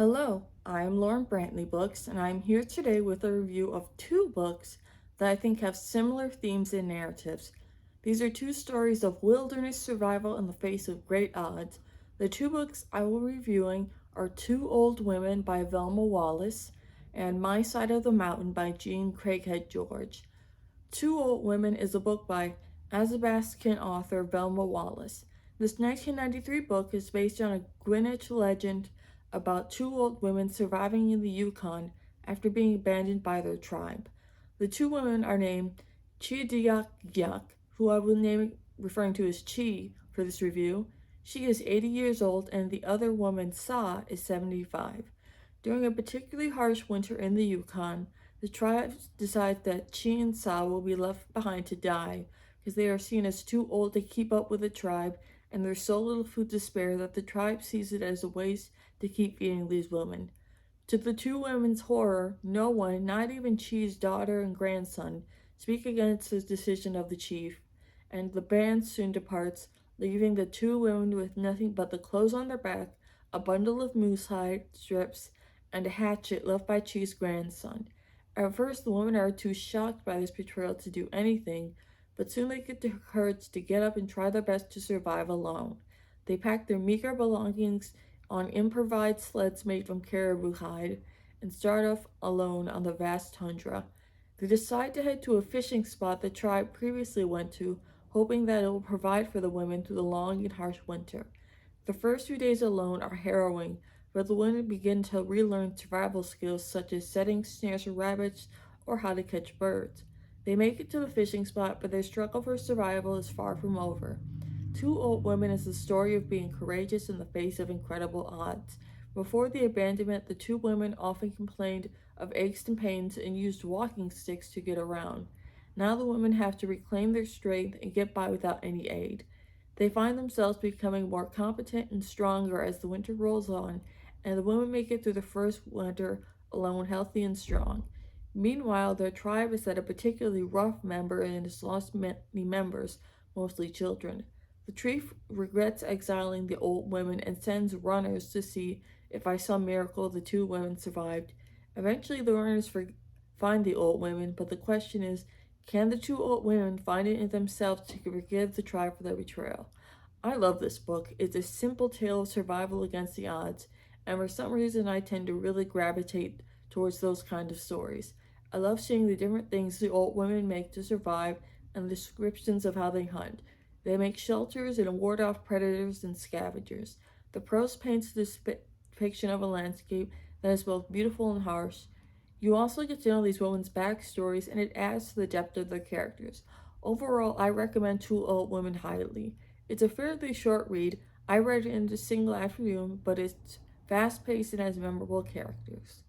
Hello, I'm Lauren Brantley Books, and I'm here today with a review of two books that I think have similar themes and narratives. These are two stories of wilderness survival in the face of great odds. The two books I will be reviewing are Two Old Women by Velma Wallis and My Side of the Mountain by Craighead George. Two Old Women is a book by Athabascan author Velma Wallis. This 1993 book is based on a Greenwich legend about two old women surviving in the Yukon after being abandoned by their tribe. The two women are named Chidiyak, who I will name referring to as Chi for this review. She is 80 years old, and the other woman, Sa, is 75. During a particularly harsh winter in the Yukon, the tribe decides that Chi and Sa will be left behind to die because they are seen as too old to keep up with the tribe, and there's so little food to spare that the tribe sees it as a waste to keep feeding these women. To the two women's horror, no one, not even Chi's daughter and grandson, speak against the decision of the chief, and the band soon departs, leaving the two women with nothing but the clothes on their back, a bundle of moose hide strips, and a hatchet left by Chi's grandson. At first, the women are too shocked by this betrayal to do anything, but soon they get the courage to get up and try their best to survive alone. They pack their meager belongings on improvised sleds made from caribou hide and start off alone on the vast tundra. They decide to head to a fishing spot the tribe previously went to, hoping that it will provide for the women through the long and harsh winter. The first few days alone are harrowing, but the women begin to relearn survival skills such as setting snares for rabbits or how to catch birds. They make it to the fishing spot, but their struggle for survival is far from over. Two Old Women is the story of being courageous in the face of incredible odds. Before the abandonment, the two women often complained of aches and pains and used walking sticks to get around. Now the women have to reclaim their strength and get by without any aid. They find themselves becoming more competent and stronger as the winter rolls on, and the women make it through the first winter alone, healthy and strong. Meanwhile, their tribe is at a particularly rough member and has lost many members, mostly children. The chief regrets exiling the old women and sends runners to see if by some miracle the two women survived. Eventually, the runners find the old women, but the question is, can the two old women find it in themselves to forgive the tribe for their betrayal? I love this book. It's a simple tale of survival against the odds, and for some reason I tend to really gravitate towards those kind of stories. I love seeing the different things the old women make to survive and the descriptions of how they hunt. They make shelters and ward off predators and scavengers. The prose paints this depiction of a landscape that is both beautiful and harsh. You also get to know these women's backstories, and it adds to the depth of their characters. Overall, I recommend Two Old Women highly. It's a fairly short read. I read it in a single afternoon, but it's fast paced and has memorable characters.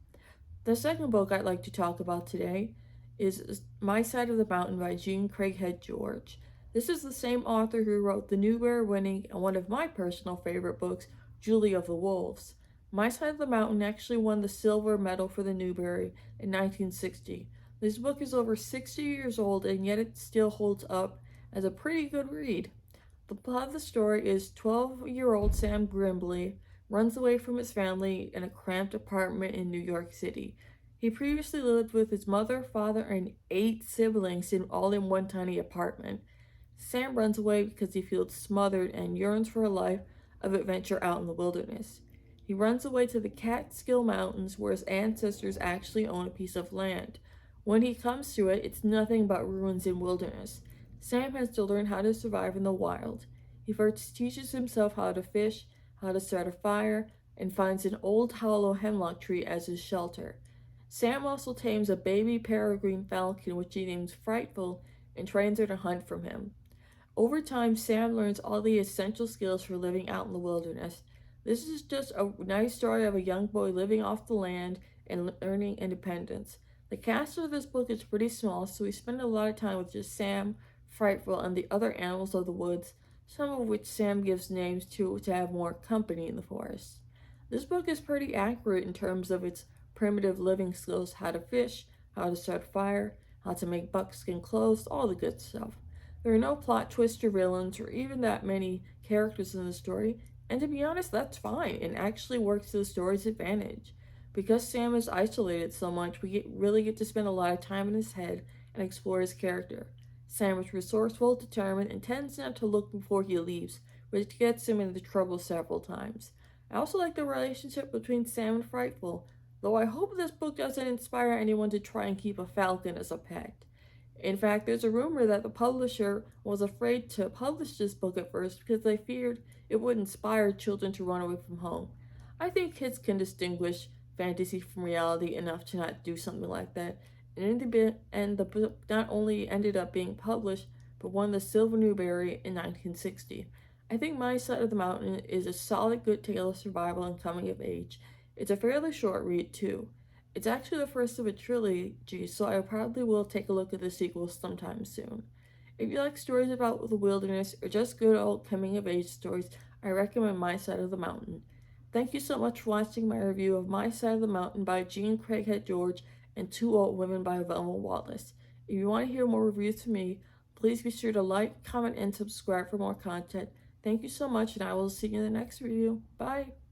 The second book I'd like to talk about today is My Side of the Mountain by Craighead George. This is the same author who wrote the Newbery winning and one of my personal favorite books, Julie of the Wolves. My Side of the Mountain actually won the silver medal for the Newbery in 1960. This book is over 60 years old, and yet it still holds up as a pretty good read. The plot of the story is 12-year-old Sam Grimbley runs away from his family in a cramped apartment in New York City. He previously lived with his mother, father, and 8 siblings all in one tiny apartment. Sam runs away because he feels smothered and yearns for a life of adventure out in the wilderness. He runs away to the Catskill Mountains, where his ancestors actually own a piece of land. When he comes to it, it's nothing but ruins and wilderness. Sam has to learn how to survive in the wild. He first teaches himself how to fish, how to start a fire, and finds an old hollow hemlock tree as his shelter. Sam also tames a baby peregrine falcon, which he names Frightful, and trains her to hunt from him. Over time, Sam learns all the essential skills for living out in the wilderness. This is just a nice story of a young boy living off the land and learning independence. The cast of this book is pretty small, so we spend a lot of time with just Sam, Frightful, and the other animals of the woods, some of which Sam gives names to have more company in the forest. This book is pretty accurate in terms of its primitive living skills: how to fish, how to start a fire, how to make buckskin clothes, all the good stuff. There are no plot twists or villains or even that many characters in the story. And to be honest, that's fine and actually works to the story's advantage. Because Sam is isolated so much, really get to spend a lot of time in his head and explore his character. Sam is resourceful, determined, and tends not to look before he leaves, which gets him into trouble several times. I also like the relationship between Sam and Frightful, though I hope this book doesn't inspire anyone to try and keep a falcon as a pet. In fact, there's a rumor that the publisher was afraid to publish this book at first because they feared it would inspire children to run away from home. I think kids can distinguish fantasy from reality enough to not do something like that. And the book not only ended up being published, but won the Silver Newbery in 1960. I think My Side of the Mountain is a solid good tale of survival and coming of age. It's a fairly short read, too. It's actually the first of a trilogy, so I probably will take a look at the sequels sometime soon. If you like stories about the wilderness or just good old coming of age stories, I recommend My Side of the Mountain. Thank you so much for watching my review of My Side of the Mountain by Jean Craighead George and Two Old Women by Velma Wallis. If you want to hear more reviews from me, please be sure to like, comment, and subscribe for more content. Thank you so much, and I will see you in the next review. Bye!